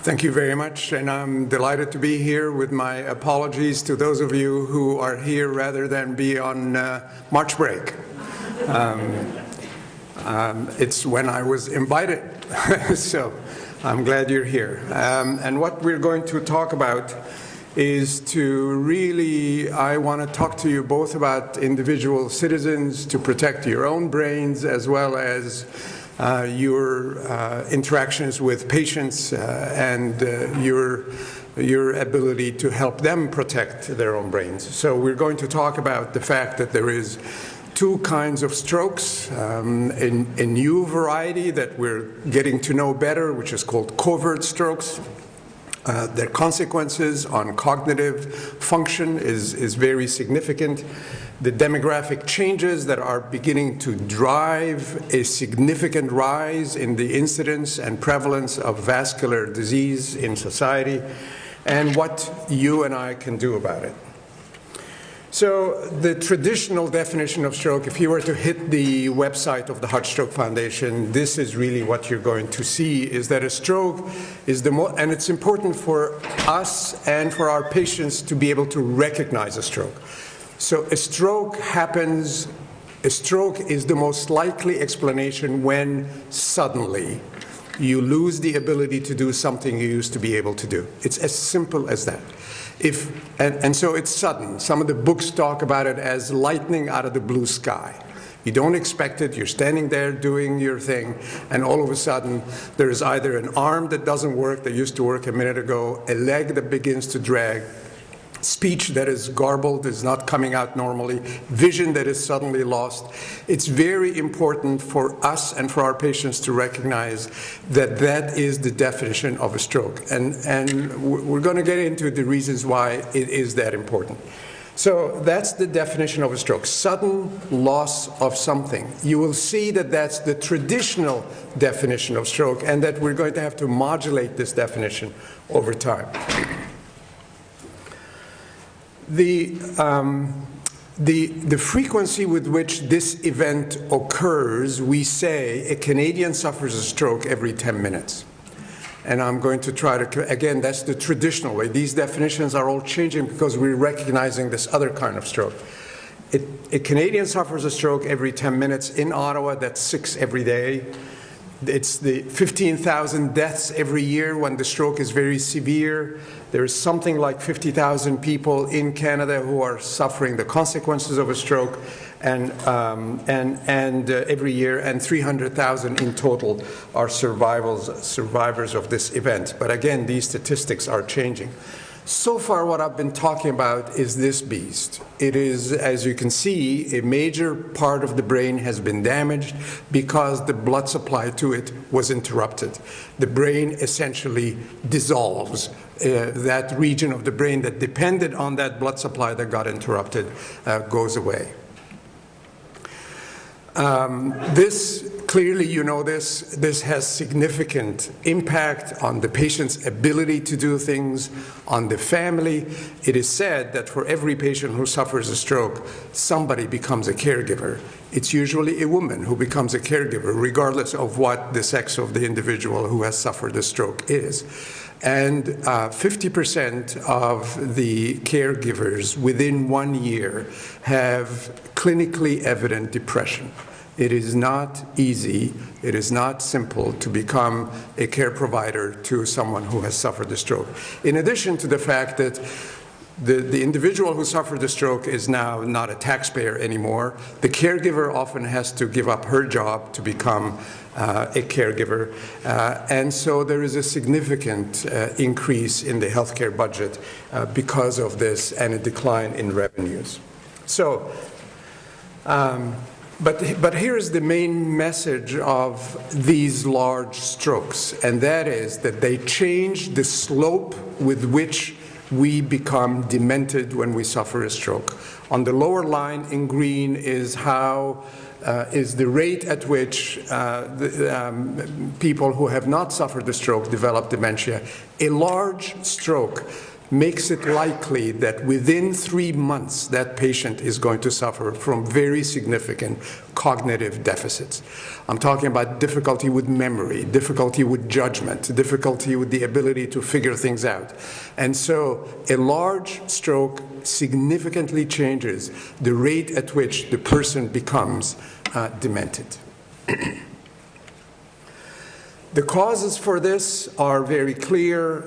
Thank you very much, and I'm delighted to be here with my apologies to those of you who are here rather than be on March break. It's when I was invited, so I'm glad you're here. And what we're going to talk about is I want to talk to you both about individual citizens to protect your own brains as well as your interactions with patients and your ability to help them protect their own brains. So we're going to talk about the fact that there is two kinds of strokes, a new variety that we're getting to know better, which is called covert strokes. Their consequences on cognitive function is very significant. The demographic changes that are beginning to drive a significant rise in the incidence and prevalence of vascular disease in society, and what you and I can do about it. So the traditional definition of stroke, if you were to hit the website of the Heart Stroke Foundation, this is really what you're going to see, is that a stroke is and it's important for us and for our patients to be able to recognize a stroke. So a stroke is the most likely explanation when suddenly you lose the ability to do something you used to be able to do. It's as simple as that. And so it's sudden. Some of the books talk about it as lightning out of the blue sky. You don't expect it, you're standing there doing your thing, and all of a sudden there's either an arm that doesn't work, that used to work a minute ago, a leg that begins to drag, speech that is garbled, is not coming out normally, vision that is suddenly lost. It's very important for us and for our patients to recognize that that is the definition of a stroke. And we're going to get into the reasons why it is that important. So that's the definition of a stroke, sudden loss of something. You will see that that's the traditional definition of stroke, and that we're going to have to modulate this definition over time. The frequency with which this event occurs, we say a Canadian suffers a stroke every 10 minutes. And I'm going to try to, again, that's the traditional way. These definitions are all changing because we're recognizing this other kind of stroke. A Canadian suffers a stroke every 10 minutes. In Ottawa, that's 6 every day. It's the 15,000 deaths every year when the stroke is very severe. There's something like 50,000 people in Canada who are suffering the consequences of a stroke, and every year, and 300,000 in total are survivors of this event. But again, these statistics are changing. So far, what I've been talking about is this beast. It is, as you can see, a major part of the brain has been damaged because the blood supply to it was interrupted. The brain essentially dissolves. That region of the brain that depended on that blood supply that got interrupted goes away. This, clearly you know this has significant impact on the patient's ability to do things, on the family. It is said that for every patient who suffers a stroke, somebody becomes a caregiver. It's usually a woman who becomes a caregiver, regardless of what the sex of the individual who has suffered a stroke is. And 50% of the caregivers within 1 year have clinically evident depression. It is not easy, it is not simple to become a care provider to someone who has suffered a stroke. In addition to the fact that the individual who suffered the stroke is now not a taxpayer anymore, the caregiver often has to give up her job to become a caregiver. And so there is a significant increase in the healthcare budget because of this, and a decline in revenues. So, but here's the main message of these large strokes, and that is that they change the slope with which we become demented when we suffer a stroke. On the lower line in green is is the rate at which people who have not suffered a stroke develop dementia. A large stroke makes it likely that within 3 months that patient is going to suffer from very significant cognitive deficits. I'm talking about difficulty with memory, difficulty with judgment, difficulty with the ability to figure things out. And so a large stroke significantly changes the rate at which the person becomes demented. The causes for this are very clear.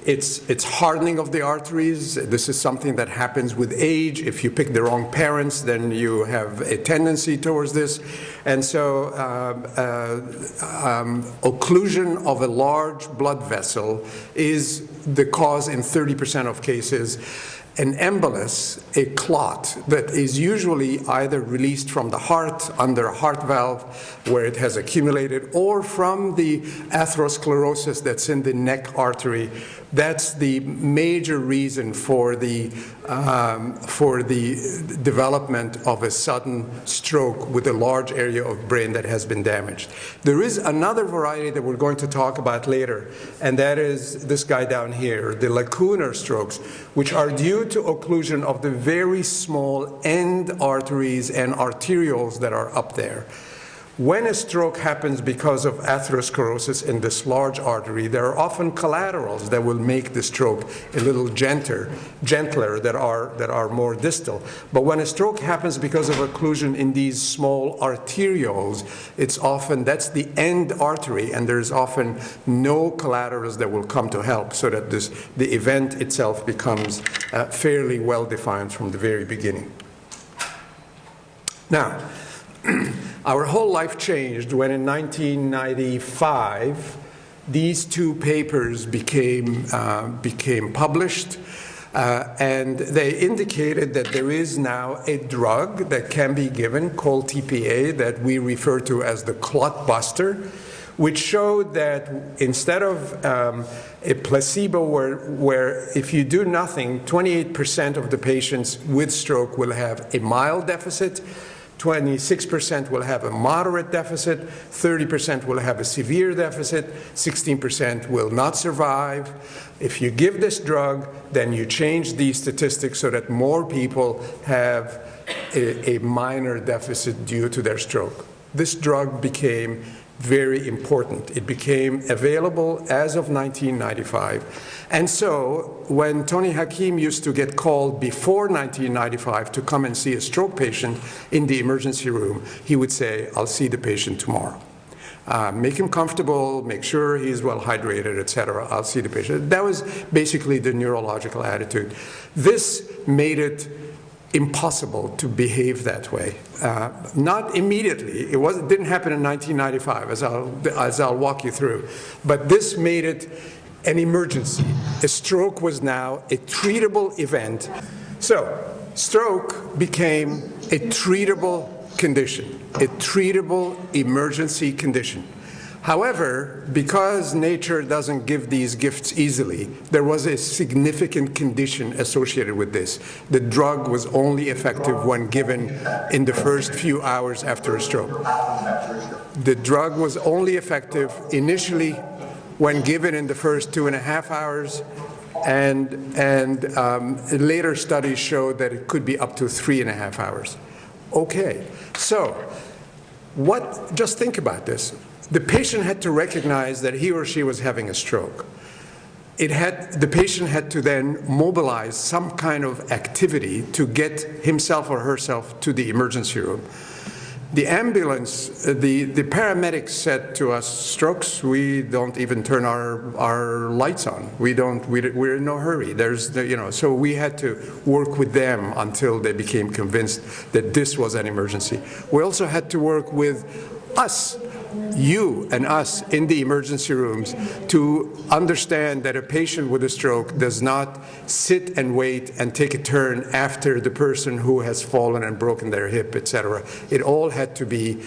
It's hardening of the arteries. This is something that happens with age. If you pick the wrong parents, then you have a tendency towards this. And so occlusion of a large blood vessel is the cause in 30% of cases. An embolus, a clot that is usually either released from the heart under a heart valve where it has accumulated, or from the atherosclerosis that's in the neck artery. That's the major reason for the development of a sudden stroke with a large area of brain that has been damaged. There is another variety that we're going to talk about later, and that is this guy down here, the lacunar strokes, which are due to occlusion of the very small end arteries and arterioles that are up there. When a stroke happens because of atherosclerosis in this large artery, there are often collaterals that will make the stroke a little gentler that are more distal. But when a stroke happens because of occlusion in these small arterioles, that's the end artery, and there's often no collaterals that will come to help, so that the event itself becomes fairly well defined from the very beginning. Now, our whole life changed when in 1995 these two papers became published, and they indicated that there is now a drug that can be given called TPA that we refer to as the clot buster, which showed that instead of a placebo where if you do nothing, 28% of the patients with stroke will have a mild deficit, 26% will have a moderate deficit, 30% will have a severe deficit, 16% will not survive. If you give this drug, then you change these statistics so that more people have a minor deficit due to their stroke. This drug became very important. It became available as of 1995. And so when Tony Hakim used to get called before 1995 to come and see a stroke patient in the emergency room, he would say, "I'll see the patient tomorrow. Make him comfortable, make sure he's well hydrated, etc. I'll see the patient." That was basically the neurological attitude. This made it impossible to behave that way. Not immediately. It didn't happen in 1995, as I'll walk you through. But this made it an emergency. A stroke was now a treatable event. So stroke became a treatable condition, a treatable emergency condition. However, because nature doesn't give these gifts easily, there was a significant condition associated with this. The drug was only effective when given in the first few hours after a stroke. The drug was only effective initially when given in the first 2.5 hours, and later studies showed that it could be up to 3.5 hours. Okay, so just think about this. The patient had to recognize that he or she was having a stroke. The patient had to then mobilize some kind of activity to get himself or herself to the emergency room. The ambulance, the paramedics said to us, "Strokes, we don't even turn our lights on. We're in no hurry." So we had to work with them until they became convinced that this was an emergency. We also had to work with us, you and us in the emergency rooms, to understand that a patient with a stroke does not sit and wait and take a turn after the person who has fallen and broken their hip, etc. It all had to be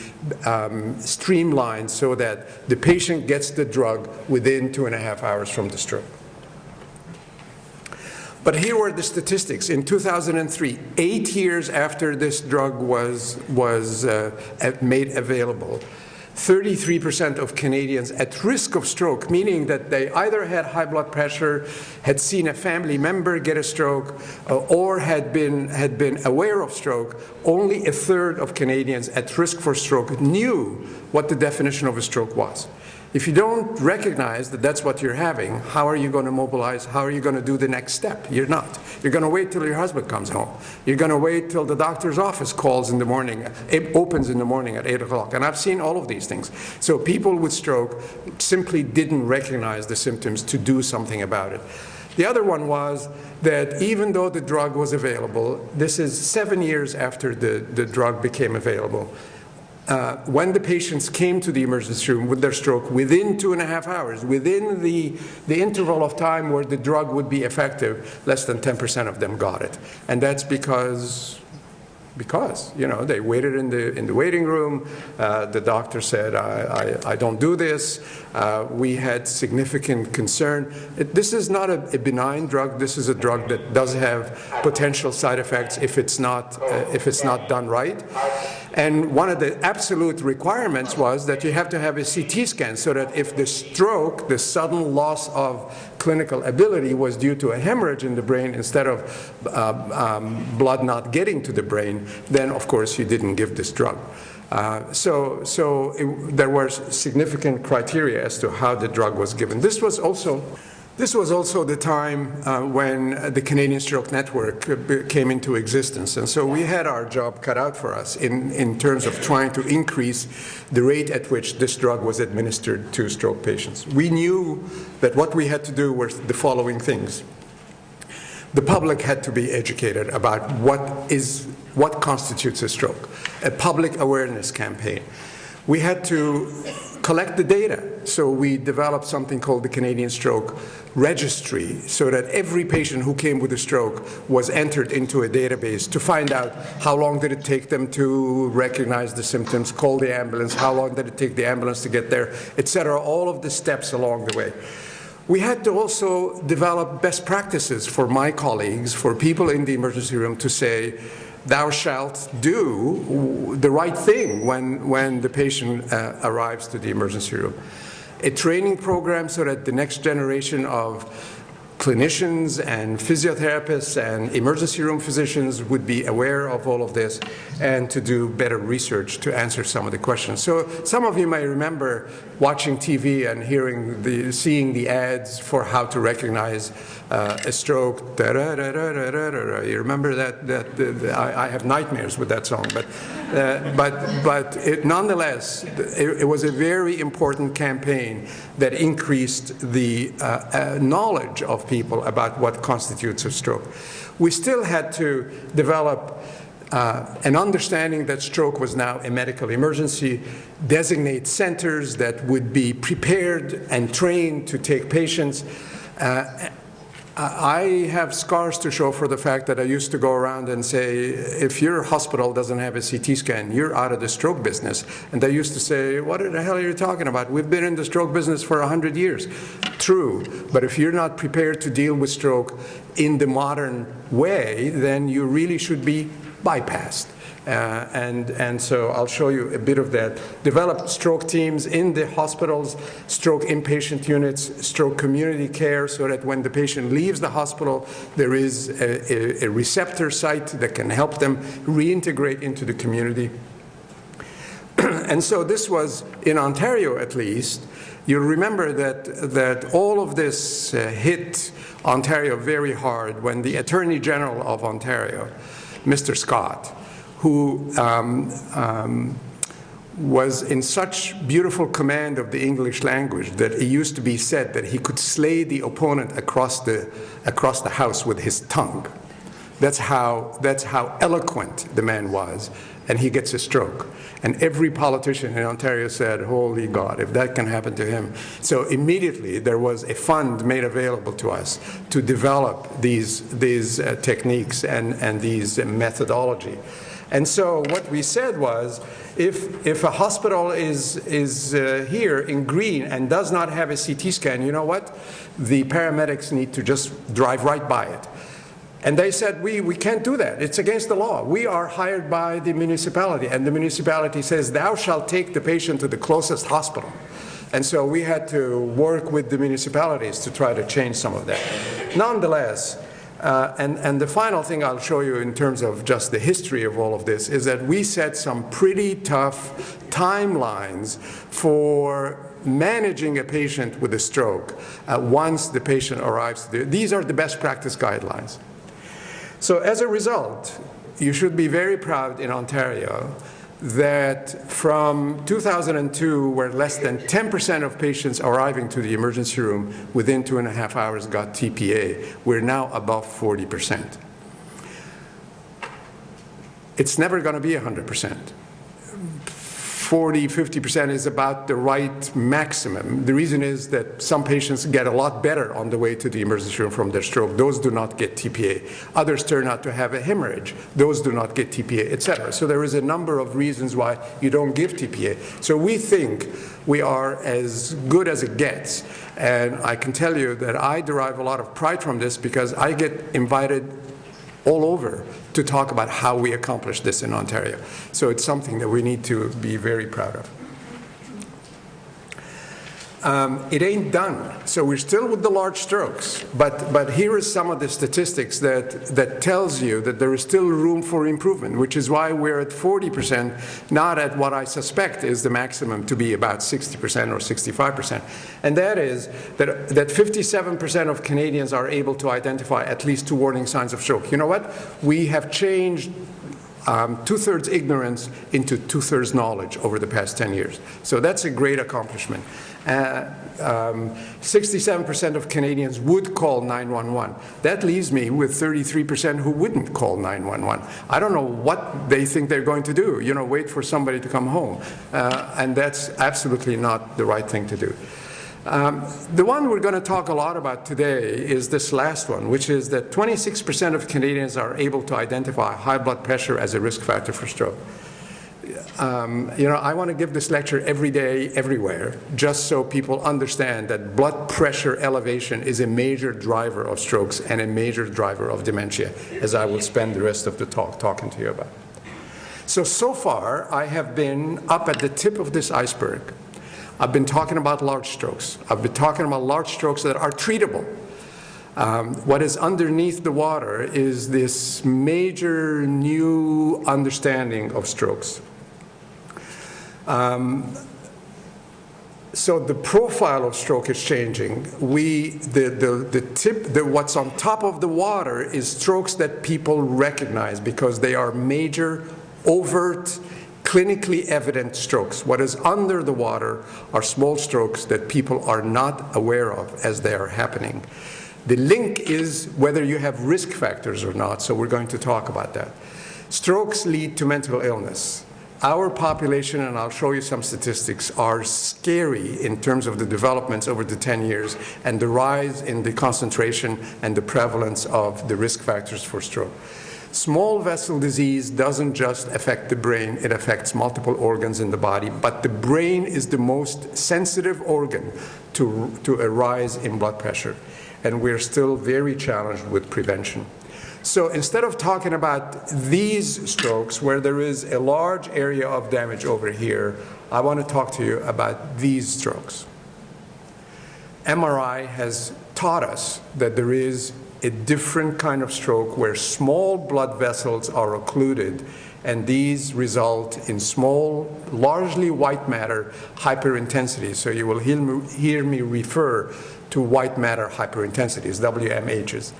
streamlined so that the patient gets the drug within 2.5 hours from the stroke. But here were the statistics. In 2003, 8 years after this drug was made available, 33% of Canadians at risk of stroke, meaning that they either had high blood pressure, had seen a family member get a stroke, or had been aware of stroke. Only a third of Canadians at risk for stroke knew what the definition of a stroke was. If you don't recognize that that's what you're having, how are you going to mobilize? How are you going to do the next step? You're not. You're going to wait till your husband comes home. You're going to wait till the doctor's office calls in the morning, it opens in the morning at 8 o'clock. And I've seen all of these things. So people with stroke simply didn't recognize the symptoms to do something about it. The other one was that even though the drug was available, this is 7 years after the drug became available, when the patients came to the emergency room with their stroke, within 2.5 hours, within the interval of time where the drug would be effective, less than 10% of them got it. And that's because they waited in the waiting room. The doctor said, I don't do this. We had significant concern. This is not a benign drug. This is a drug that does have potential side effects if it's not done right. And one of the absolute requirements was that you have to have a CT scan so that if the stroke, the sudden loss of clinical ability, was due to a hemorrhage in the brain instead of blood not getting to the brain, then of course you didn't give this drug. There were significant criteria as to how the drug was given. This was also the time when the Canadian Stroke Network came into existence. And so we had our job cut out for us in terms of trying to increase the rate at which this drug was administered to stroke patients. We knew that what we had to do were the following things. The public had to be educated about what constitutes a stroke, a public awareness campaign. We had to collect the data. So we developed something called the Canadian Stroke Registry, so that every patient who came with a stroke was entered into a database to find out how long did it take them to recognize the symptoms, call the ambulance, how long did it take the ambulance to get there, etc., all of the steps along the way. We had to also develop best practices for my colleagues, for people in the emergency room to say, thou shalt do the right thing when the patient arrives to the emergency room. A training program so that the next generation of clinicians and physiotherapists and emergency room physicians would be aware of all of this, and to do better research to answer some of the questions. So some of you may remember watching TV and seeing the ads for how to recognize a stroke. You remember that? I have nightmares with that song, but nonetheless, it was a very important campaign that increased the knowledge of people about what constitutes a stroke. We still had to develop an understanding that stroke was now a medical emergency, designate centers that would be prepared and trained to take patients. I have scars to show for the fact that I used to go around and say, if your hospital doesn't have a CT scan, you're out of the stroke business. And they used to say, what the hell are you talking about? We've been in the stroke business for 100 years. True, but if you're not prepared to deal with stroke in the modern way, then you really should be bypassed. And so I'll show you a bit of that. Develop stroke teams in the hospitals, stroke inpatient units, stroke community care, so that when the patient leaves the hospital, there is a receptor site that can help them reintegrate into the community. And so this was, in Ontario at least, you'll remember that all of this hit Ontario very hard when the Attorney General of Ontario, Mr. Scott, who was in such beautiful command of the English language that it used to be said that he could slay the opponent across the house with his tongue. That's how eloquent the man was, and he gets a stroke. And every politician in Ontario said, holy God, if that can happen to him. So immediately there was a fund made available to us to develop these techniques and these methodology. And so what we said was, if a hospital is here in green and does not have a CT scan, you know what? The paramedics need to just drive right by it. And they said, we can't do that. It's against the law. We are hired by the municipality, and the municipality says, thou shalt take the patient to the closest hospital. And so we had to work with the municipalities to try to change some of that. Nonetheless, and the final thing I'll show you in terms of just the history of all of this is that we set some pretty tough timelines for managing a patient with a stroke once the patient arrives. These are the best practice guidelines. So as a result, you should be very proud in Ontario that from 2002, where less than 10% of patients arriving to the emergency room within 2.5 hours got TPA, we're now above 40%. It's never going to be 100%. 40, 50% is about the right maximum. The reason is that some patients get a lot better on the way to the emergency room from their stroke. Those do not get TPA. Others turn out to have a hemorrhage. Those do not get TPA, etc. So there is a number of reasons why you don't give TPA. So we think we are as good as it gets. And I can tell you that I derive a lot of pride from this because I get invited all over to talk about how we accomplish this in Ontario. So it's something that we need to be very proud of. It ain't done. So we're still with the large strokes, but here is some of the statistics that tells you that there is still room for improvement, which is why we're at 40%, not at what I suspect is the maximum to be about 60% or 65%. And that is that 57% of Canadians are able to identify at least 2 warning signs of stroke. You know what? We have changed 2/3 ignorance into 2/3 knowledge over the past 10 years. So that's a great accomplishment. 67% of Canadians would call 911. That leaves me with 33% who wouldn't call 911. I don't know what they think they're going to do, you know, wait for somebody to come home. And that's absolutely not the right thing to do. The one we're going to talk a lot about today is this last one, which is that 26% of Canadians are able to identify high blood pressure as a risk factor for stroke. You know, I want to give this lecture every day, everywhere, just so people understand that blood pressure elevation is a major driver of strokes and a major driver of dementia, as I will spend the rest of the talk talking to you about. So far, I have been up at the tip of this iceberg. I've been talking about large strokes. I've been talking about large strokes that are treatable. What is underneath the water is this major new understanding of strokes. So the profile of stroke is changing. What's on top of the water is strokes that people recognize because they are major, overt, clinically evident strokes. What is under the water are small strokes that people are not aware of as they are happening. The link is whether you have risk factors or not, so we're going to talk about that. Strokes lead to mental illness. Our population, and I'll show you some statistics, are scary in terms of the developments over the 10 years and the rise in the concentration and the prevalence of the risk factors for stroke. Small vessel disease doesn't just affect the brain, it affects multiple organs in the body, but the brain is the most sensitive organ to a rise in blood pressure, and we're still very challenged with prevention. So instead of talking about these strokes where there is a large area of damage over here, I want to talk to you about these strokes. MRI has taught us that there is a different kind of stroke where small blood vessels are occluded, and these result in small, largely white matter hyperintensity. So you will hear me refer to white matter hyperintensities, WMHs.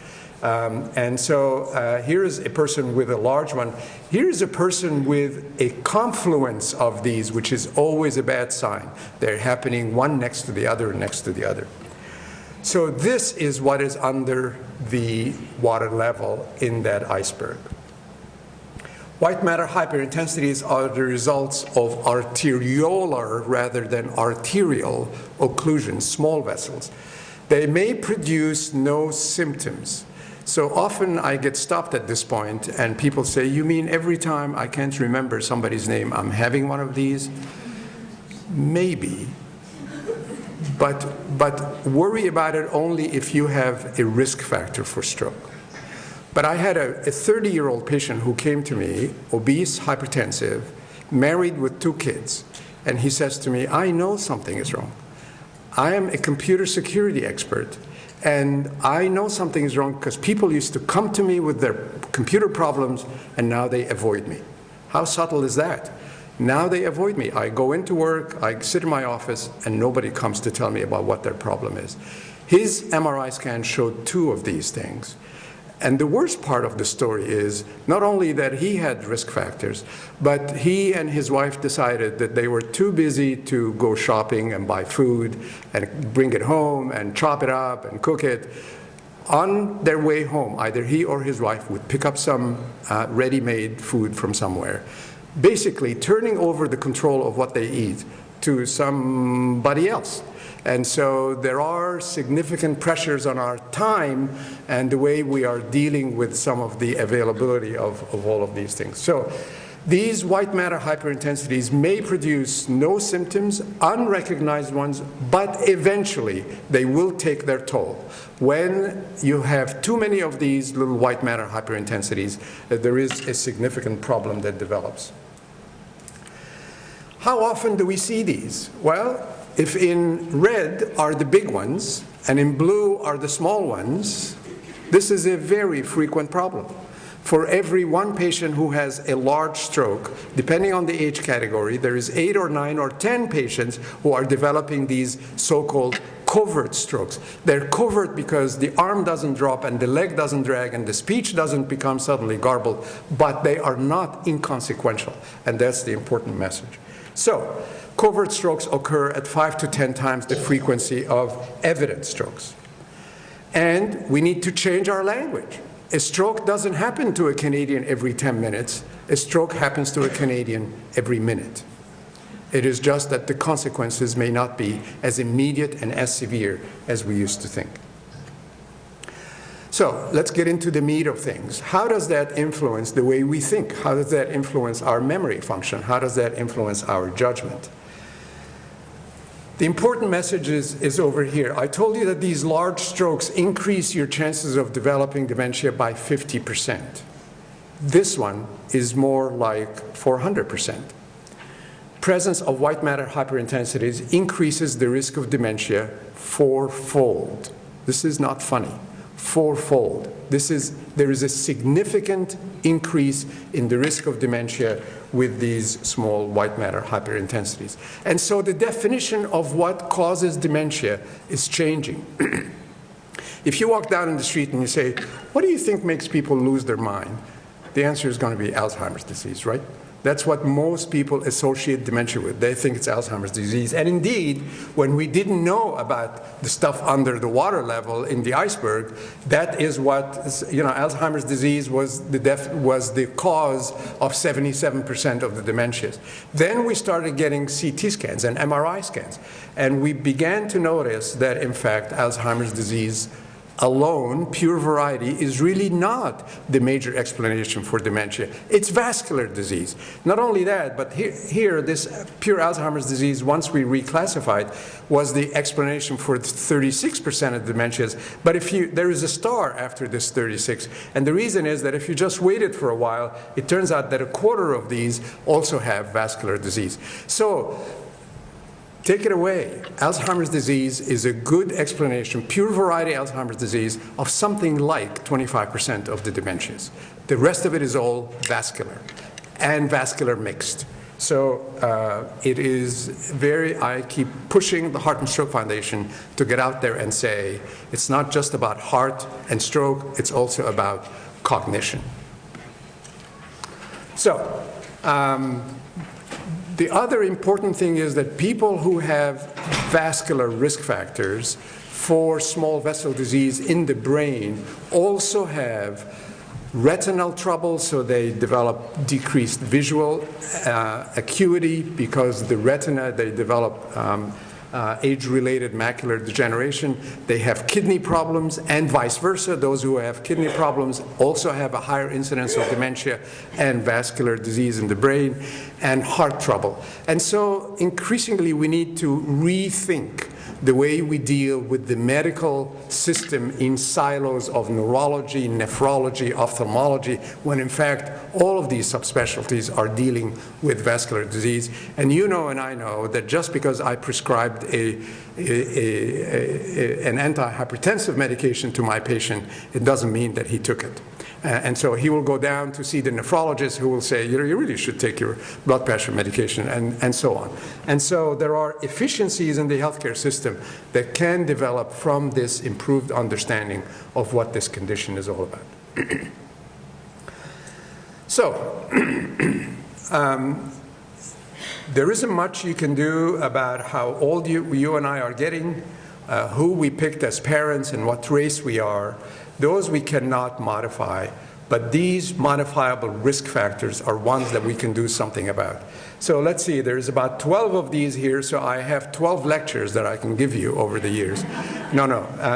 And so here is a person with a large one. Here is a person with a confluence of these, which is always a bad sign. They're happening one next to the other, next to the other. So this is what is under the water level in that iceberg. White matter hyperintensities are the results of arteriolar rather than arterial occlusions, small vessels. They may produce no symptoms. So often I get stopped at this point and people say, you mean every time I can't remember somebody's name, I'm having one of these? Maybe. But worry about it only if you have a risk factor for stroke. But I had a 30-year-old patient who came to me, obese, hypertensive, married with 2 kids. And he says to me, I know something is wrong. I am a computer security expert, and I know something is wrong because people used to come to me with their computer problems, and now they avoid me. How subtle is that? Now they avoid me. I go into work, I sit in my office, and nobody comes to tell me about what their problem is. His MRI scan showed 2 of these things. And the worst part of the story is not only that he had risk factors, but he and his wife decided that they were too busy to go shopping and buy food and bring it home and chop it up and cook it. On their way home, either he or his wife would pick up some ready-made food from somewhere, basically turning over the control of what they eat to somebody else. And so there are significant pressures on our time and the way we are dealing with some of the availability of all of these things. So these white matter hyperintensities may produce no symptoms, unrecognized ones, but eventually they will take their toll. When you have too many of these little white matter hyperintensities, there is a significant problem that develops. How often do we see these? Well, if in red are the big ones and in blue are the small ones, this is a very frequent problem. For every 1 patient who has a large stroke, depending on the age category, there is 8 or 9 or 10 patients who are developing these so-called covert strokes. They're covert because the arm doesn't drop and the leg doesn't drag and the speech doesn't become suddenly garbled, but they are not inconsequential, and that's the important message. So, covert strokes occur at 5 to 10 times the frequency of evident strokes. And we need to change our language. A stroke doesn't happen to a Canadian every 10 minutes. A stroke happens to a Canadian every minute. It is just that the consequences may not be as immediate and as severe as we used to think. So let's get into the meat of things. How does that influence the way we think? How does that influence our memory function? How does that influence our judgment? The important message is over here. I told you that these large strokes increase your chances of developing dementia by 50%. This one is more like 400%. Presence of white matter hyperintensities increases the risk of dementia 4-fold. This is not funny. 4-fold. There is a significant increase in the risk of dementia with these small white matter hyperintensities. And so the definition of what causes dementia is changing. If you walk down in the street and you say, what do you think makes people lose their mind? The answer is going to be Alzheimer's disease, right? That's what most people associate dementia with. They think it's Alzheimer's disease. And indeed, when we didn't know about the stuff under the water level in the iceberg, that is what, Alzheimer's disease was the cause of 77% of the dementias. Then we started getting CT scans and MRI scans. And we began to notice that, in fact, Alzheimer's disease alone, pure variety, is really not the major explanation for dementia. It's vascular disease. Not only that, but here this pure Alzheimer's disease, once we reclassified, was the explanation for 36% of dementias. But there is a star after this 36. And the reason is that if you just waited for a while, it turns out that 1/4 of these also have vascular disease. So, take it away. Alzheimer's disease is a good explanation, pure variety Alzheimer's disease, of something like 25% of the dementias. The rest of it is all vascular, and vascular mixed. So it is I keep pushing the Heart and Stroke Foundation to get out there and say, it's not just about heart and stroke, it's also about cognition. So, the other important thing is that people who have vascular risk factors for small vessel disease in the brain also have retinal trouble, so they develop decreased visual acuity because the retina, they develop age-related macular degeneration. They have kidney problems, and vice versa. Those who have kidney problems also have a higher incidence of dementia and vascular disease in the brain, and heart trouble. And so increasingly we need to rethink the way we deal with the medical system in silos of neurology, nephrology, ophthalmology, when in fact all of these subspecialties are dealing with vascular disease. And you know and I know that just because I prescribed an antihypertensive medication to my patient, it doesn't mean that he took it. And so he will go down to see the nephrologist who will say, you know, you really should take your blood pressure medication, and so on. And so there are efficiencies in the healthcare system that can develop from this improved understanding of what this condition is all about. So, there isn't much you can do about how old you and I are getting, who we picked as parents and what race we are. Those we cannot modify, but these modifiable risk factors are ones that we can do something about. So let's see, there's about 12 of these here, so I have 12 lectures that I can give you over the years.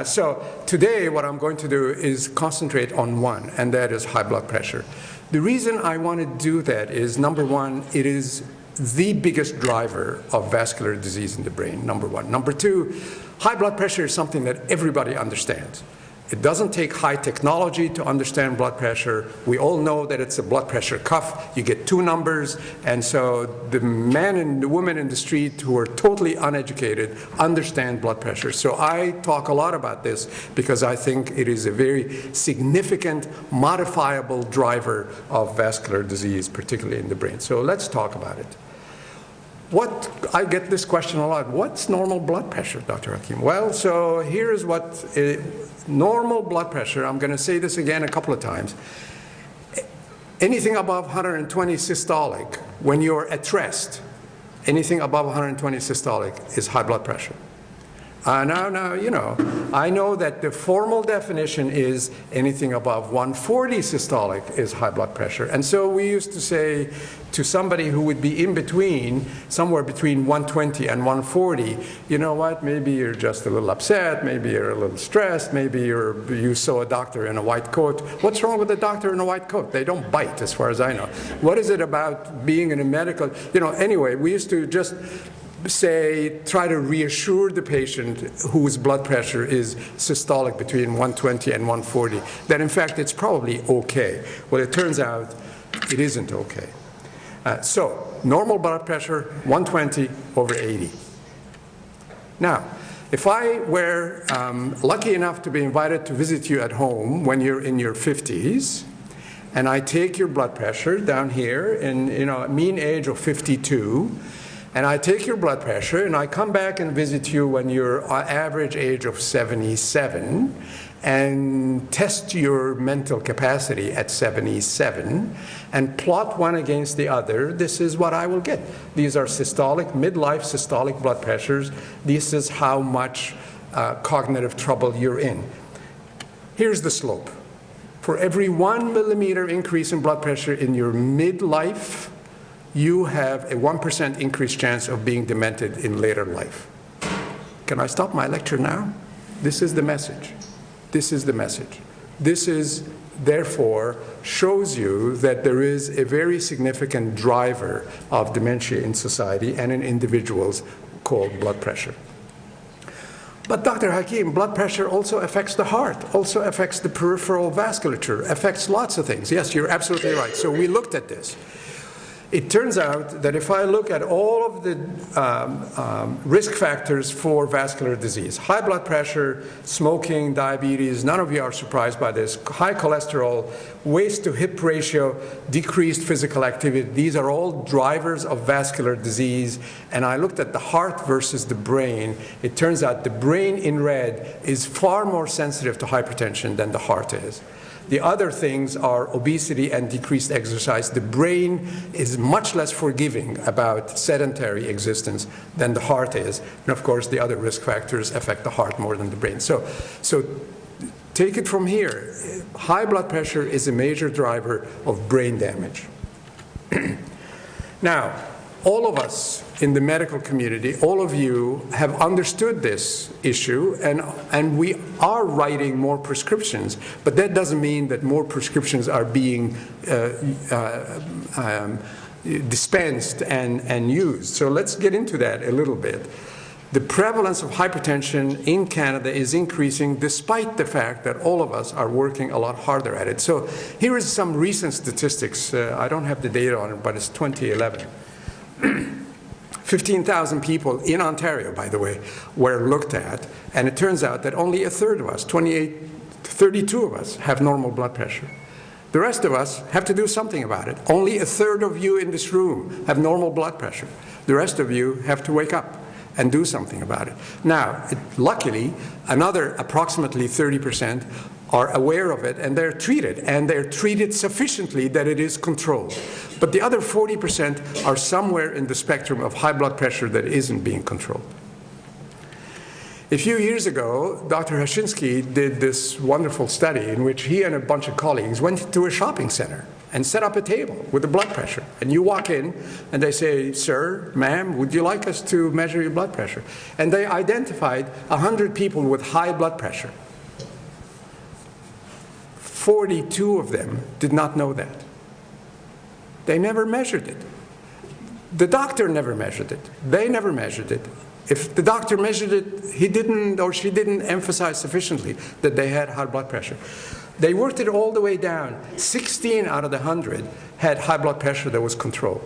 So today what I'm going to do is concentrate on one, and that is high blood pressure. The reason I want to do that is, number one, it is the biggest driver of vascular disease in the brain, number one. Number two, high blood pressure is something that everybody understands. It doesn't take high technology to understand blood pressure. We all know that it's a blood pressure cuff. You get two numbers, and so the man and the woman in the street who are totally uneducated understand blood pressure. So I talk a lot about this because I think it is a very significant modifiable driver of vascular disease, particularly in the brain. So let's talk about it. I get this question a lot. What's normal blood pressure, Dr. Hakim? Well, so here's what normal blood pressure, I'm going to say this again a couple of times. Anything above 120 systolic, when you're at rest, anything above 120 systolic is high blood pressure. Now, you know, I know that the formal definition is anything above 140 systolic is high blood pressure. And so we used to say to somebody who would be in between, somewhere between 120 and 140, you know what, maybe you're just a little upset, maybe you're a little stressed, maybe you saw a doctor in a white coat. What's wrong with a doctor in a white coat? They don't bite, as far as I know. What is it about being in a medical, you know, anyway, we used to just try to reassure the patient whose blood pressure is systolic between 120 and 140, that in fact it's probably okay. Well, it turns out it isn't okay. So, normal blood pressure, 120 over 80. Now, if I were lucky enough to be invited to visit you at home when you're in your 50s, and I take your blood pressure down here in, you know, mean age of 52, and I take your blood pressure and I come back and visit you when you're average age of 77 and test your mental capacity at 77 and plot one against the other, this is what I will get. These are systolic, midlife systolic blood pressures. This is how much cognitive trouble you're in. Here's the slope. For every 1 millimeter increase in blood pressure in your midlife, you have a 1% increased chance of being demented in later life. Can I stop my lecture now? This is the message. This is the message. This is, therefore, shows you that there is a very significant driver of dementia in society and in individuals called blood pressure. But Dr. Hakim, blood pressure also affects the heart, also affects the peripheral vasculature, affects lots of things. Yes, you're absolutely right. So we looked at this. It turns out that if I look at all of the risk factors for vascular disease, high blood pressure, smoking, diabetes, none of you are surprised by this, high cholesterol, waist to hip ratio, decreased physical activity, these are all drivers of vascular disease. And I looked at the heart versus the brain. It turns out the brain in red is far more sensitive to hypertension than the heart is. The other things are obesity and decreased exercise. The brain is much less forgiving about sedentary existence than the heart is. And of course, the other risk factors affect the heart more than the brain. So take it from here. High blood pressure is a major driver of brain damage. Now, all of us in the medical community, all of you have understood this issue, and we are writing more prescriptions, but that doesn't mean that more prescriptions are being dispensed and used. So let's get into that a little bit. The prevalence of hypertension in Canada is increasing despite the fact that all of us are working a lot harder at it. So here is some recent statistics. I don't have the data on it, but it's 2011. 15,000 people in Ontario, by the way, were looked at, and it turns out that only a third of us, 32 of us, have normal blood pressure. The rest of us have to do something about it. Only a third of you in this room have normal blood pressure. The rest of you have to wake up and do something about it. Now, luckily, another approximately 30% are aware of it, and they're treated sufficiently that it is controlled. But the other 40% are somewhere in the spectrum of high blood pressure that isn't being controlled. A few years ago, Dr. Hashinsky did this wonderful study in which he and a bunch of colleagues went to a shopping center and set up a table with the blood pressure. And you walk in, and they say, "Sir, ma'am, would you like us to measure your blood pressure?" And they identified 100 people with high blood pressure. 42 of them did not know that. They never measured it. The doctor never measured it. They never measured it. If the doctor measured it, he didn't or she didn't emphasize sufficiently that they had high blood pressure. They worked it all the way down. 16 out of the 100 had high blood pressure that was controlled.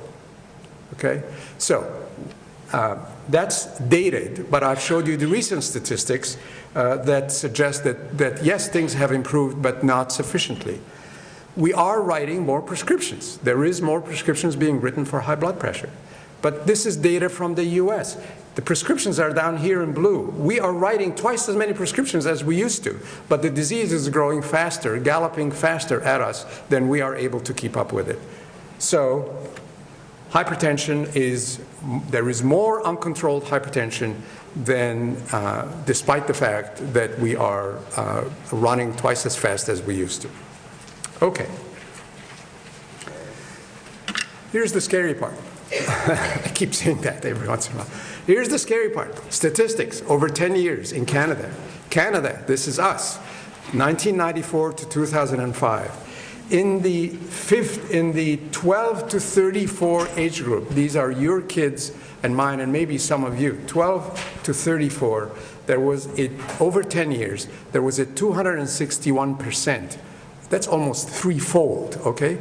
Okay? So that's dated, but I've showed you the recent statistics that suggest that yes, things have improved, but not sufficiently. We are writing more prescriptions. There is more prescriptions being written for high blood pressure. But this is data from the US. The prescriptions are down here in blue. We are writing twice as many prescriptions as we used to, but the disease is growing faster, galloping faster at us than we are able to keep up with it. So hypertension there is more uncontrolled hypertension than, despite the fact that we are running twice as fast as we used to. Okay. Here's the scary part. I keep saying that every once in a while. Here's the scary part. Statistics over 10 years in Canada. Canada, this is us, 1994 to 2005. In the 12 to 34 age group, these are your kids and mine and maybe some of you, 12 to 34, there was, over 10 years, there was a 261%. That's almost threefold, okay?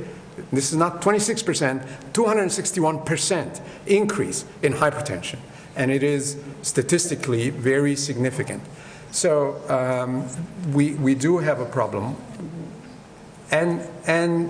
This is not 26%, 261% increase in hypertension. And it is statistically very significant. So we do have a problem. And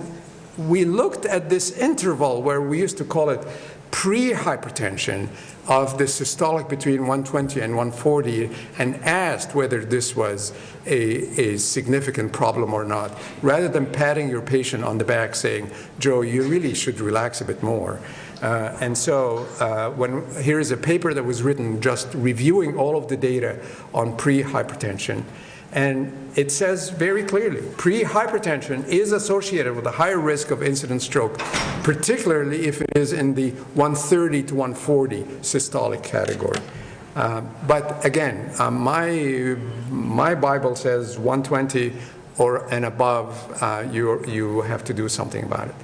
we looked at this interval where we used to call it pre-hypertension of the systolic between 120 and 140 and asked whether this was a significant problem or not, rather than patting your patient on the back saying, "Joe, you really should relax a bit more." And so here is a paper that was written just reviewing all of the data on pre-hypertension. And it says very clearly, pre-hypertension is associated with a higher risk of incident stroke, particularly if it is in the 130 to 140 systolic category. But again, my Bible says 120 and above, you have to do something about it.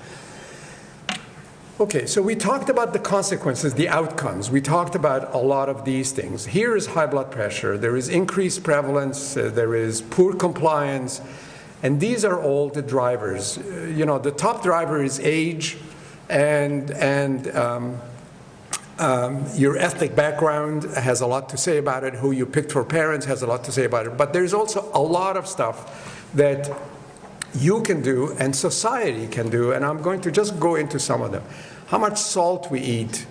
Okay, so we talked about the consequences, the outcomes. We talked about a lot of these things. Here is high blood pressure. There is increased prevalence. There is poor compliance. And these are all the drivers. You know, the top driver is age and your ethnic background has a lot to say about it. Who you picked for parents has a lot to say about it. But there's also a lot of stuff that you can do and society can do, and I'm going to just go into some of them. How much salt we eat.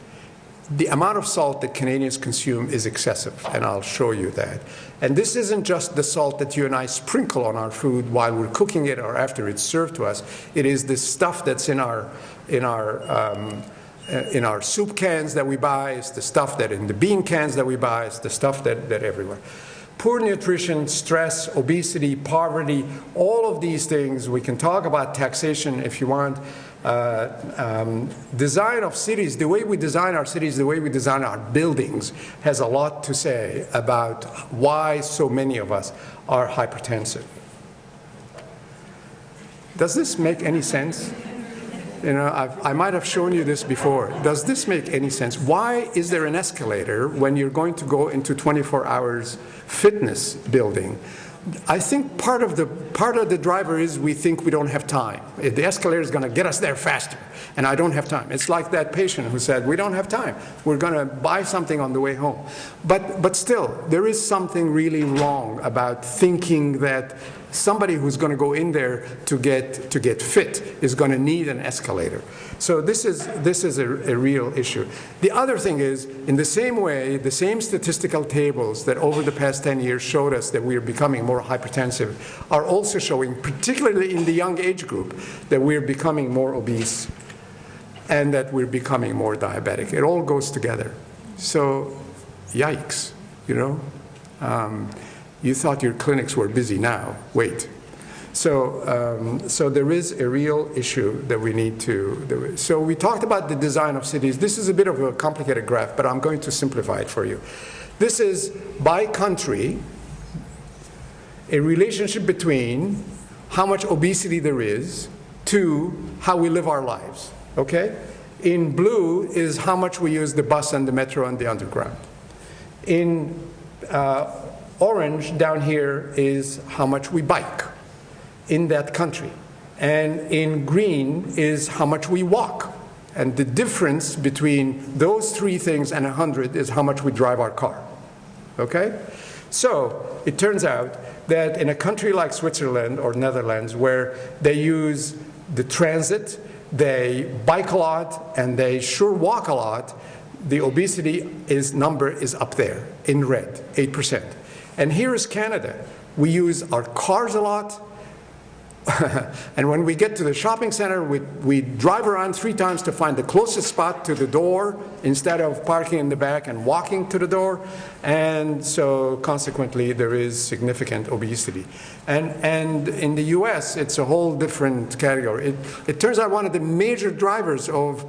The amount of salt that Canadians consume is excessive, and I'll show you that. And this isn't just the salt that you and I sprinkle on our food while we're cooking it or after it's served to us. It is the stuff that's in our soup cans that we buy. It's the stuff that in the bean cans that we buy. It's the stuff that everywhere. Poor nutrition, stress, obesity, poverty, all of these things. We can talk about taxation if you want. Design of cities, the way we design our cities, the way we design our buildings has a lot to say about why so many of us are hypertensive. Does this make any sense? I might have shown you this before. Does this make any sense? Why is there an escalator when you're going to go into 24 hours fitness building? I think part of the driver is we think we don't have time. The escalator is going to get us there faster, and I don't have time. It's like that patient who said, we don't have time. We're going to buy something on the way home. But still, there is something really wrong about thinking that somebody who's going to go in there to get fit is going to need an escalator. So this is a real issue. The other thing is, in the same way, the same statistical tables that over the past 10 years showed us that we are becoming more hypertensive are also showing, particularly in the young age group, that we're becoming more obese and that we're becoming more diabetic. It all goes together. So, yikes, you thought your clinics were busy now. Wait. So there is a real issue that we need to. So we talked about the design of cities. This is a bit of a complicated graph, but I'm going to simplify it for you. This is, by country, a relationship between how much obesity there is to how we live our lives, okay? In blue is how much we use the bus and the metro and the underground. In orange down here is how much we bike in that country. And in green is how much we walk. And the difference between those three things and 100 is how much we drive our car. Okay? So it turns out that in a country like Switzerland or Netherlands, where they use the transit, they bike a lot, and they sure walk a lot, the obesity number is up there in red, 8%. And here is Canada. We use our cars a lot. And when we get to the shopping center, we drive around 3 times to find the closest spot to the door instead of parking in the back and walking to the door. And so consequently, there is significant obesity. And in the US, it's a whole different category. It turns out one of the major drivers of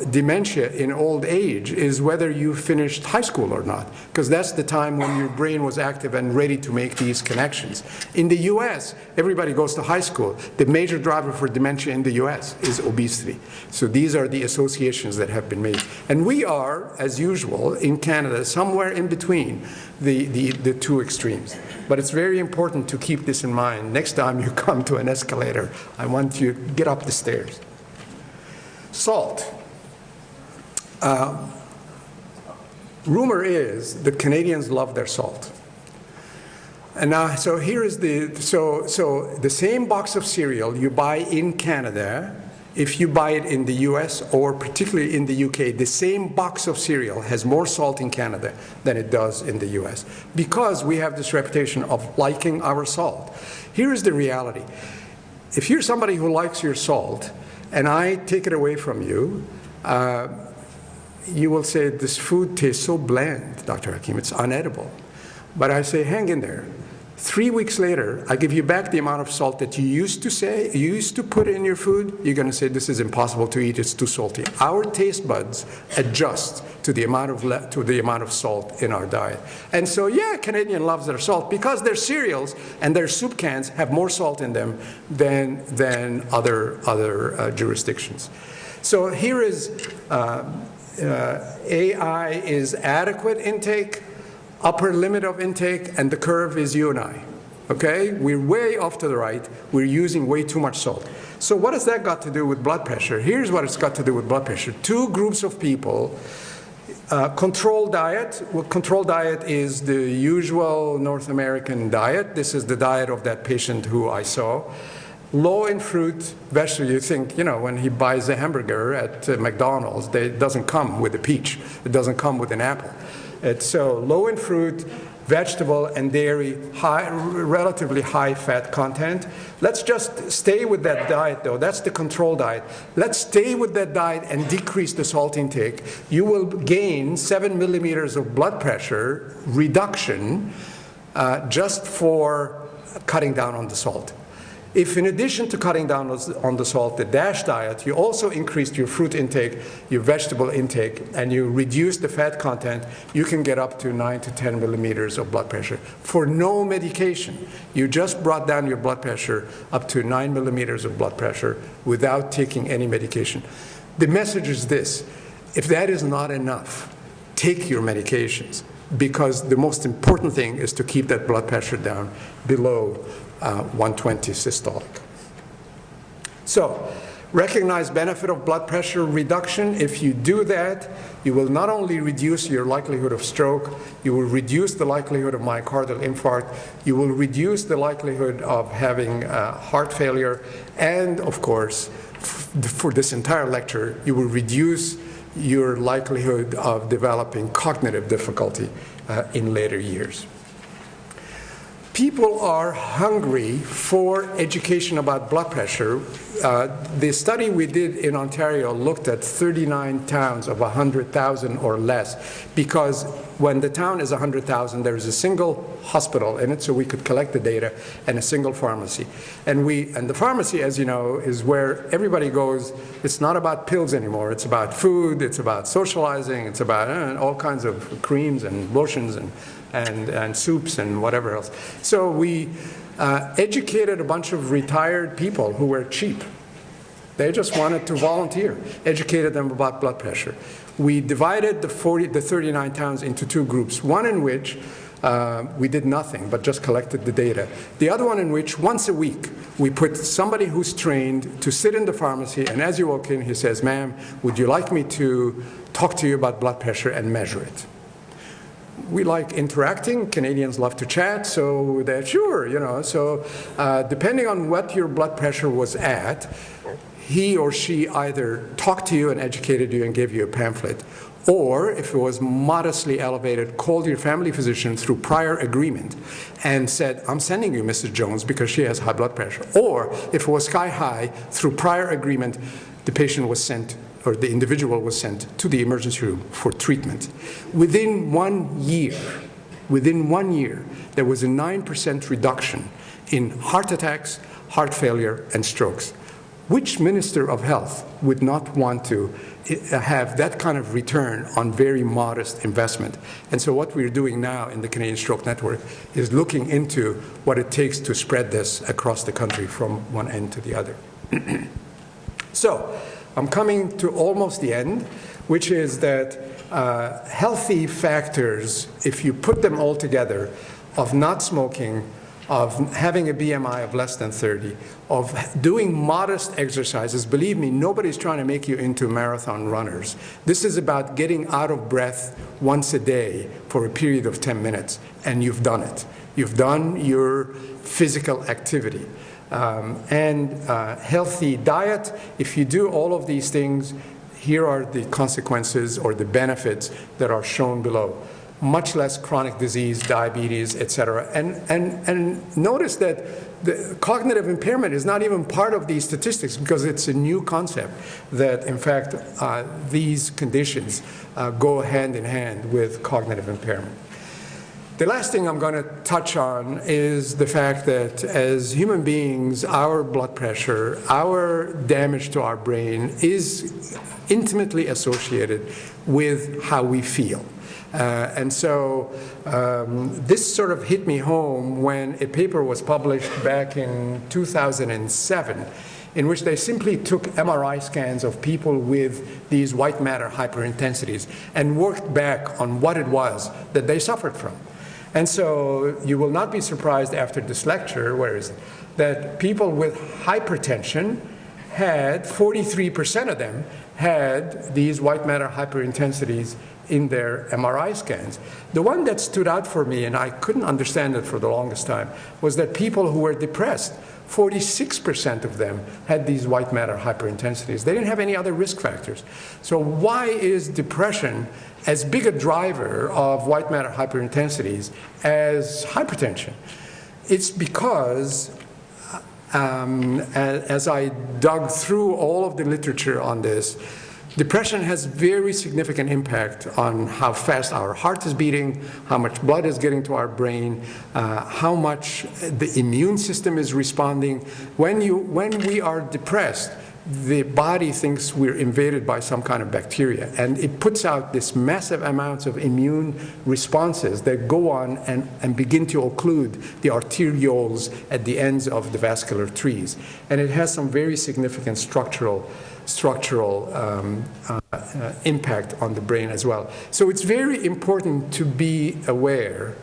dementia in old age is whether you finished high school or not, because that's the time when your brain was active and ready to make these connections. In the US, everybody goes to high school. The major driver for dementia in the US is obesity. So these are the associations that have been made. And we are, as usual, in Canada, somewhere in between the two extremes. But it's very important to keep this in mind. Next time you come to an escalator, I want you to get up the stairs. Salt. Rumor is that Canadians love their salt. And now, so here is so the same box of cereal you buy in Canada, if you buy it in the US or particularly in the UK, the same box of cereal has more salt in Canada than it does in the US, because we have this reputation of liking our salt. Here is the reality. If you're somebody who likes your salt, and I take it away from you, you will say, this food tastes so bland, Dr. Hakim, it's unedible. But I say, hang in there. 3 weeks later, I give you back the amount of salt that you used to put in your food. You're going to say, this is impossible to eat, it's too salty. Our taste buds adjust to the amount of salt in our diet. And so, yeah, Canadian loves their salt because their cereals and their soup cans have more salt in them than other jurisdictions. So here is AI is adequate intake, upper limit of intake, and the curve is you and I. Okay? We're way off to the right. We're using way too much salt. So what has that got to do with blood pressure? Here's what it's got to do with blood pressure. 2 groups of people. Controlled diet. Well, controlled diet is the usual North American diet. This is the diet of that patient who I saw. Low in fruit, vegetable. You think, when he buys a hamburger at McDonald's, it doesn't come with a peach. It doesn't come with an apple. It's so low in fruit, vegetable, and dairy, relatively high fat content. Let's just stay with that diet, though. That's the control diet. Let's stay with that diet and decrease the salt intake. You will gain 7 millimeters of blood pressure reduction just for cutting down on the salt. If in addition to cutting down on the salt, the DASH diet, you also increased your fruit intake, your vegetable intake, and you reduce the fat content, you can get up to 9 to 10 millimeters of blood pressure for no medication. You just brought down your blood pressure up to 9 millimeters of blood pressure without taking any medication. The message is this: if that is not enough, take your medications, because the most important thing is to keep that blood pressure down below 120 systolic. So, recognize benefit of blood pressure reduction. If you do that, you will not only reduce your likelihood of stroke, you will reduce the likelihood of myocardial infarct, you will reduce the likelihood of having heart failure, and of course, for this entire lecture, you will reduce your likelihood of developing cognitive difficulty in later years. People are hungry for education about blood pressure. The study we did in Ontario looked at 39 towns of 100,000 or less, because when the town is 100,000, there is a single hospital in it, so we could collect the data, and a single pharmacy. And the pharmacy, as you know, is where everybody goes. It's not about pills anymore. It's about food. It's about socializing. It's about all kinds of creams and lotions and soups and whatever else. So we educated a bunch of retired people who were cheap. They just wanted to volunteer, educated them about blood pressure. We divided the 39 towns into two groups, one in which we did nothing but just collected the data. The other one in which once a week we put somebody who's trained to sit in the pharmacy, and as you walk in, he says, "Ma'am, would you like me to talk to you about blood pressure and measure it?" We like interacting. Canadians love to chat, so they're sure, you know. So depending on what your blood pressure was at, he or she either talked to you and educated you and gave you a pamphlet, or if it was modestly elevated, called your family physician through prior agreement and said, "I'm sending you Mrs. Jones because she has high blood pressure." Or if it was sky high, through prior agreement, the patient was sent, or the individual was sent to the emergency room for treatment. Within 1 year, there was a 9% reduction in heart attacks, heart failure, and strokes. Which minister of health would not want to have that kind of return on very modest investment? And so what we're doing now in the Canadian Stroke Network is looking into what it takes to spread this across the country from one end to the other. So, I'm coming to almost the end, which is that healthy factors, if you put them all together, of not smoking, of having a BMI of less than 30, of doing modest exercises. Believe me, nobody's trying to make you into marathon runners. This is about getting out of breath once a day for a period of 10 minutes, and you've done it. You've done your physical activity. Healthy diet. If you do all of these things, here are the consequences or the benefits that are shown below. Much less chronic disease, diabetes, etc. And notice that the cognitive impairment is not even part of these statistics, because it's a new concept that, in fact, these conditions go hand in hand with cognitive impairment. The last thing I'm going to touch on is the fact that as human beings, our blood pressure, our damage to our brain is intimately associated with how we feel. And so this sort of hit me home when a paper was published back in 2007 in which they simply took MRI scans of people with these white matter hyperintensities and worked back on what it was that they suffered from. And so you will not be surprised after this lecture, that people with hypertension had, 43% of them had these white matter hyperintensities in their MRI scans. The one that stood out for me, and I couldn't understand it for the longest time, was that people who were depressed, 46% of them had these white matter hyperintensities. They didn't have any other risk factors. So why is depression as big a driver of white matter hyperintensities as hypertension? It's because, as I dug through all of the literature on this, Depression has very significant impact on how fast our heart is beating, how much blood is getting to our brain, how much the immune system is responding. When we are depressed, the body thinks we're invaded by some kind of bacteria, and it puts out this massive amounts of immune responses that go on and begin to occlude the arterioles at the ends of the vascular trees. And it has some very significant structural impact on the brain as well. So it's very important to be aware.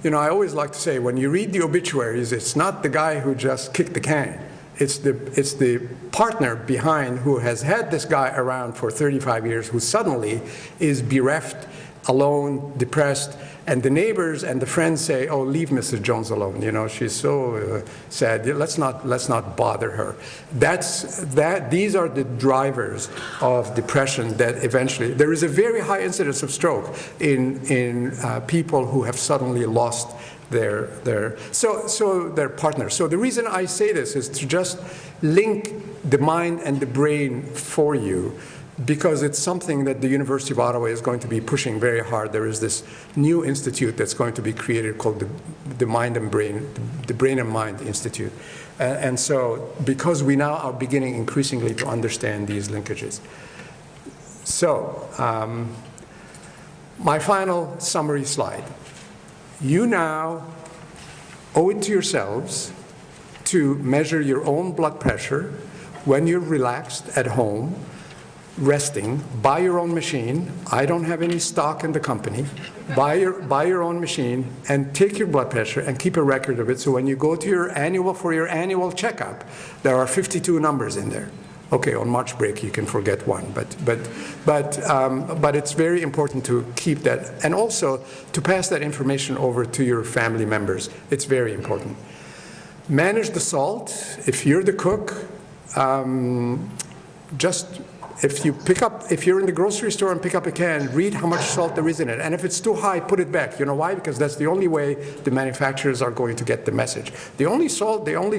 You know, I always like to say, when you read the obituaries, it's not the guy who just kicked the can. It's the partner behind who has had this guy around for 35 years, who suddenly is bereft, alone, depressed, and the neighbors and the friends say, "Oh, leave Mrs. Jones alone. You know, she's so sad. Let's not bother her." These are the drivers of depression that eventually. There is a very high incidence of stroke in people who have suddenly lost their partner. So the reason I say this is to just link the mind and the brain for you, because it's something that the University of Ottawa is going to be pushing very hard. There is this new institute that's going to be created called the Mind and Brain, the Brain and Mind Institute. And so, because we now are beginning increasingly to understand these linkages. So, my final summary slide. You now owe it to yourselves to measure your own blood pressure when you're relaxed at home, resting. Buy your own machine. I don't have any stock in the company. Buy your own machine and take your blood pressure and keep a record of it. So when you go to your annual checkup, there are 52 numbers in there. Okay, on March break you can forget one, but it's very important to keep that, and also to pass that information over to your family members. It's very important. Manage the salt. If you're the cook, if you're in the grocery store and pick up a can, read how much salt there is in it. And if it's too high, put it back. You know why? Because that's the only way the manufacturers are going to get the message. The only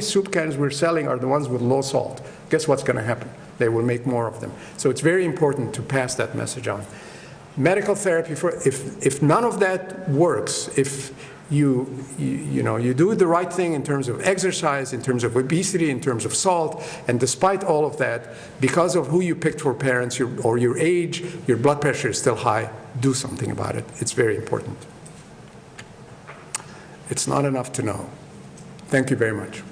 soup cans we're selling are the ones with low salt. Guess what's going to happen? They will make more of them. So it's very important to pass that message on. Medical therapy, if none of that works, if you do the right thing in terms of exercise, in terms of obesity, in terms of salt, and despite all of that, because of who you picked for parents or your age, your blood pressure is still high, do something about it. It's very important. It's not enough to know. Thank you very much.